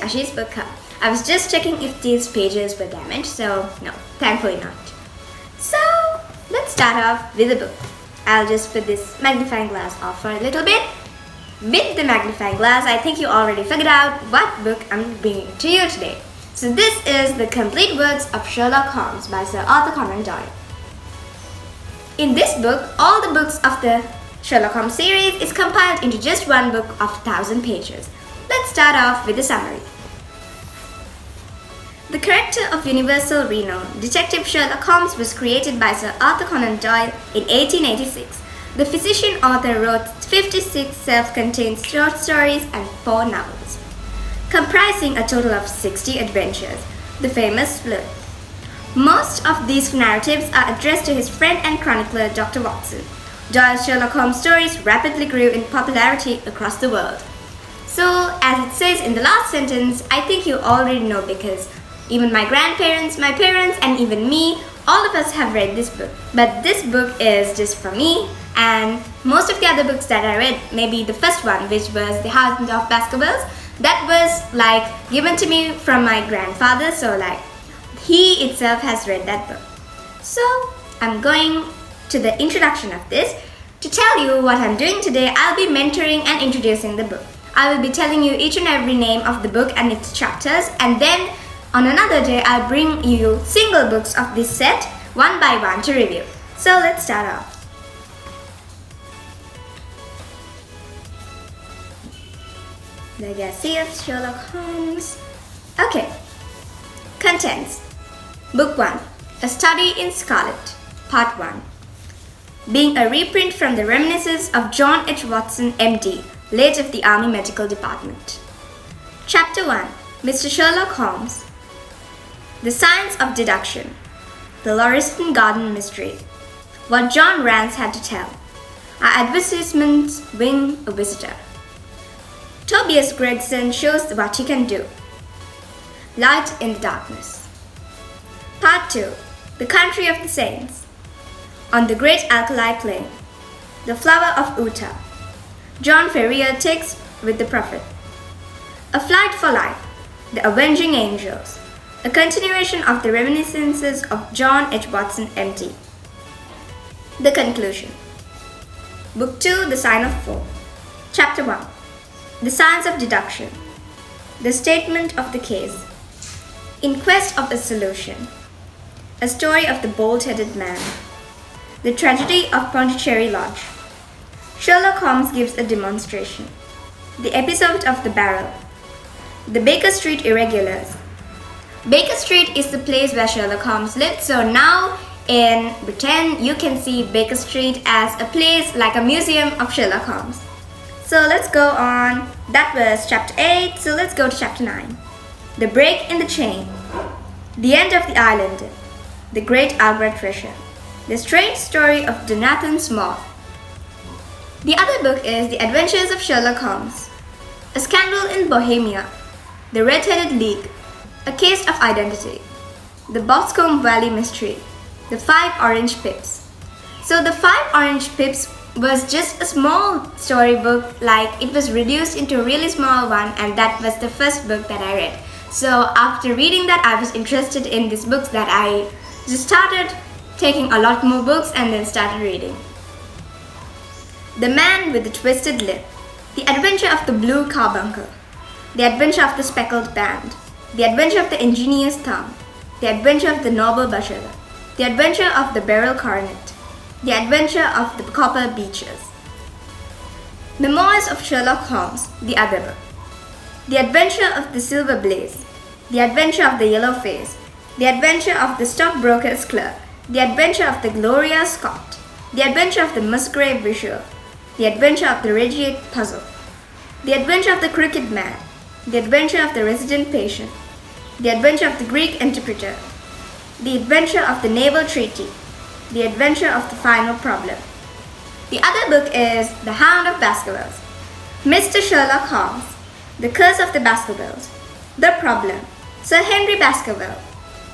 Ashi's book club. I was just checking if these pages were damaged, so no, thankfully not. So let's start off with the book. I'll just put this magnifying glass off for a little bit. With the magnifying glass, I think you already figured out what book I'm bringing to you today. So this is The Complete Works of Sherlock Holmes by Sir Arthur Conan Doyle. In this book, all the books of the Sherlock Holmes series is compiled into just one book of 1,000 pages. Let's start off with the summary. The character of universal renown, Detective Sherlock Holmes, was created by Sir Arthur Conan Doyle in 1886. The physician author wrote 56 self-contained short stories and 4 novels, comprising a total of 60 adventures. The famous Sleuth. Most of these narratives are addressed to his friend and chronicler Dr. Watson. Doyle's Sherlock Holmes stories rapidly grew in popularity across the world. So, as it says in the last sentence, I think you already know because even my grandparents, my parents, and even me, all of us have read this book. But this book is just for me, and most of the other books that I read, maybe the first one, which was The Hound of Baskervilles, that was given to me from my grandfather, so he itself has read that book. So I'm going to the introduction of this. To tell you what I'm doing today, I'll be mentoring and introducing the book. I will be telling you each and every name of the book and its chapters, and then on another day I'll bring you single books of this set one by one to review. So let's start off. Legacy of Sherlock Holmes. Okay. Contents. Book 1. A Study in Scarlet. Part 1. Being a reprint from the reminiscences of John H. Watson, M.D., late of the Army Medical Department. Chapter 1. Mr. Sherlock Holmes. The Science of Deduction. The Lauriston Garden Mystery. What John Rance had to tell. Our advertisements wing a visitor. Tobias Gregson shows what he can do. Light in the darkness. Part 2. The Country of the Saints. On the Great Alkali Plain. The Flower of Utah. John Ferrier takes with the Prophet. A Flight for Life. The Avenging Angels. A continuation of the reminiscences of John H. Watson, M.D. The Conclusion. Book 2. The Sign of Four. Chapter 1. The Science of Deduction. The Statement of the Case. In Quest of a Solution. A Story of the Bald-Headed Man. The Tragedy of Pondicherry Lodge. Sherlock Holmes gives a demonstration. The Episode of the Barrel. The Baker Street Irregulars. Baker Street is the place where Sherlock Holmes lived, so now in Britain you can see Baker Street as a place like a museum of Sherlock Holmes. So let's go on. That was chapter 8, so let's go to chapter 9. The Break in the Chain. The End of the Island. The Great Albert Treasure. The Strange Story of Jonathan Small. The other book is The Adventures of Sherlock Holmes. A Scandal in Bohemia. The Red-Headed League. A Case of Identity. The Boscombe Valley Mystery. The 5 Orange Pips. So the 5 Orange Pips was just a small storybook, it was reduced into a really small one, and that was the first book that I read. So after reading that, I was interested in these books that I just started taking a lot more books and then started reading. The Man with the Twisted Lip. The Adventure of the Blue Carbuncle. The Adventure of the Speckled Band. The Adventure of the Ingenious Thumb. The Adventure of the Noble Bachelor. The Adventure of the Beryl Coronet. The Adventure of the Copper Beeches. Memoirs of Sherlock Holmes, the other book. The Adventure of the Silver Blaze. The Adventure of the Yellow Face. The Adventure of the Stockbroker's Clerk. The Adventure of the Gloria Scott. The Adventure of the Musgrave Visual. The Adventure of the Regiate Puzzle. The Adventure of the Crooked Man. The Adventure of the Resident Patient. The Adventure of the Greek Interpreter. The Adventure of the Naval Treaty. The Adventure of the Final Problem. The other book is The Hound of Baskervilles. Mr. Sherlock Holmes. The Curse of the Baskervilles. The Problem. Sir Henry Baskerville.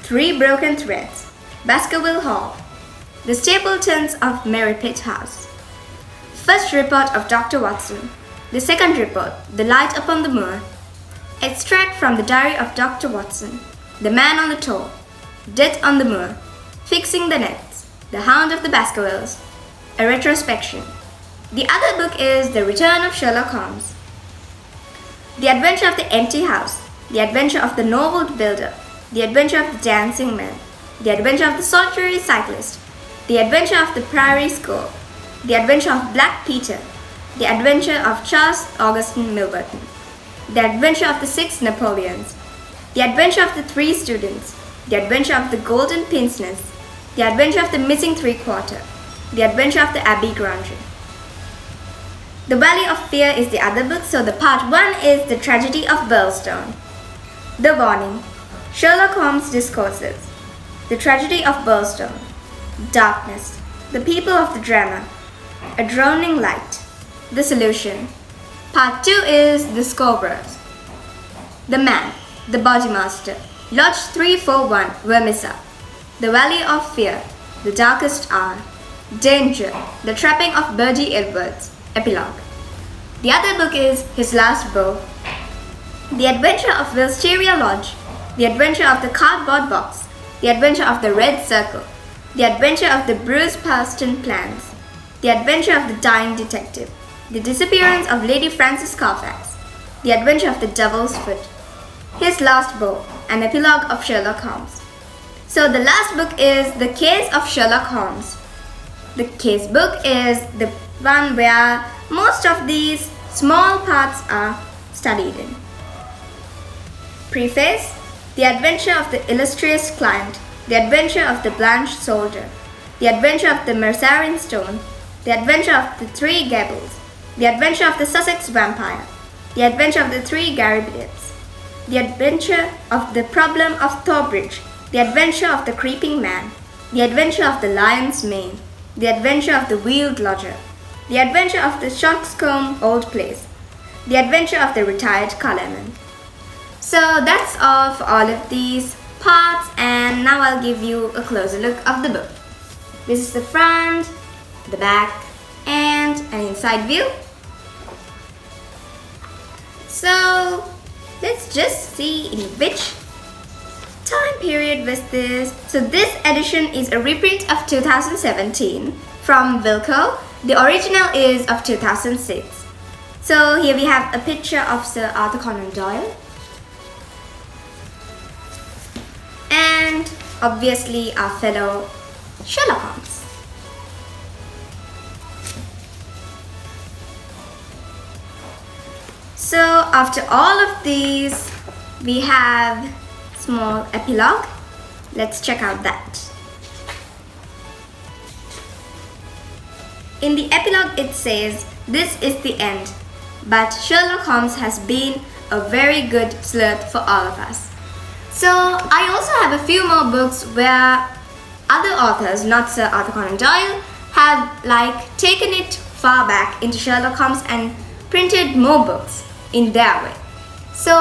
3 Broken Threads. Baskerville Hall. The Stapletons of Merripit House. First Report of Dr. Watson. The Second Report, The Light Upon the Moor. Extract from the Diary of Dr. Watson, The Man on the Toll, Death on the Moor, Fixing the Nets, The Hound of the Baskervilles, A Retrospection. The other book is The Return of Sherlock Holmes, The Adventure of the Empty House, The Adventure of the Novel Builder, The Adventure of the Dancing Man, The Adventure of the Solitary Cyclist, The Adventure of the Prairie School, The Adventure of Black Peter, The Adventure of Charles Augustin Milverton, The Adventure of the Six Napoleons, The Adventure of the Three Students, The Adventure of the Golden Pince Nez, The Adventure of the Missing Three-Quarter, The Adventure of the Abbey Grandeur. The Valley of Fear is the other book, so the part 1 is The Tragedy of Burlstone. The Warning, Sherlock Holmes Discourses, The Tragedy of Burlstone, Darkness, The People of the Drama, A Droning Light, The Solution. Part 2 is The Scourers. The Man, The Bodymaster, Lodge 341, Vermissa, The Valley of Fear, The Darkest Hour, Danger, The Trapping of Bertie Edwards, Epilogue. The other book is His Last Bow, The Adventure of Wisteria Lodge, The Adventure of the Cardboard Box, The Adventure of the Red Circle, The Adventure of the Bruce Parston Plans, The Adventure of the Dying Detective, The Disappearance of Lady Frances Carfax, The Adventure of the Devil's Foot, His Last Bow, an Epilogue of Sherlock Holmes. So the last book is The Case of Sherlock Holmes. The case book is the one where most of these small parts are studied in. Preface: The Adventure of the Illustrious Client, The Adventure of the Blanched Soldier, The Adventure of the Mercerin Stone, The Adventure of the Three Gables, The Adventure of the Sussex Vampire, The Adventure of the Three Garibalds, The Adventure of the Problem of Thorbridge, The Adventure of the Creeping Man, The Adventure of the Lion's Mane, The Adventure of the Wheeled Lodger, The Adventure of the Shoxcombe Old Place, The Adventure of the Retired Colourman. So that's all for all of these parts, and now I'll give you a closer look of the book. This is the front, the back, and an inside view. So let's just see in which time period was this. So this edition is a reprint of 2017 from Wilco. The original is of 2006. So here we have a picture of Sir Arthur Conan Doyle. And obviously our fellow Sherlock Holmes. So after all of these, we have small epilogue. Let's check out that. In the epilogue it says, "This is the end, but Sherlock Holmes has been a very good sleuth for all of us." So I also have a few more books where other authors, not Sir Arthur Conan Doyle, have taken it far back into Sherlock Holmes and printed more books in their way. So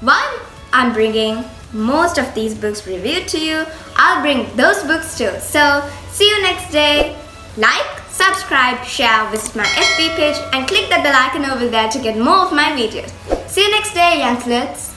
while I'm bringing most of these books reviewed to you, I'll bring those books too. So see you next day. Like, subscribe, share, visit my FB page and click that bell icon over there to get more of my videos. See you next day, young sleuths.